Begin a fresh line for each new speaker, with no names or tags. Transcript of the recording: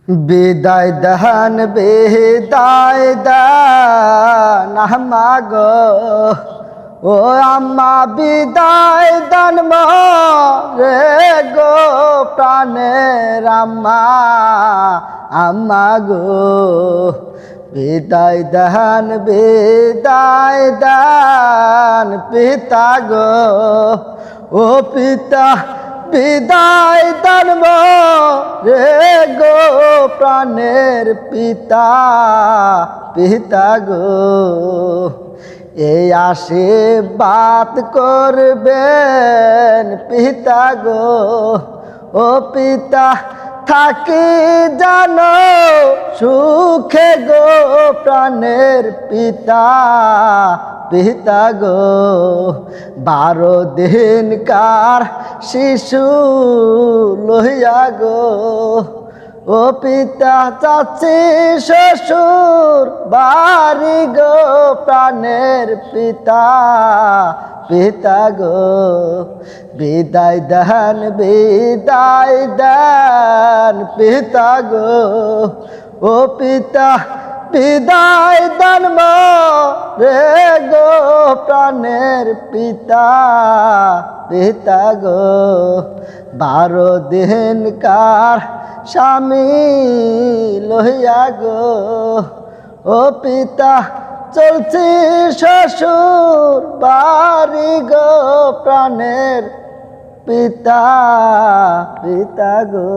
বিদায় দান বিদায় দান আম্মা গো, ও আম্মা বিদায় দান রে গো প্রাণের আম্মা, আম্মা গো বিদায় দান বিদায় দান পিতা গো, ও পিতা বিদায় দান রে গো প্রাণের পিতা, পিতা গো এই আশীর্বাদ করবেন পিতা গো, ও পিতা থাকি জানো সুখে গো প্রাণের পিতা, পিতা গো 12 দিনকার শিশু লইয়া গো, ও পিতা চাচি শ্বশুর বাড়ি গো প্রাণের পিতা, পিতা গো বিদায় দান বিদায় দান পিতা গো, ও পিতা বিদায় দান রে গো প্রাণের পিতা, পিতা গো 12 দিনকার স্বামী লইয়া গো, ও পিতা চলছি শ্বশুর বাড়ি গো প্রাণের পিতা, পিতা গো।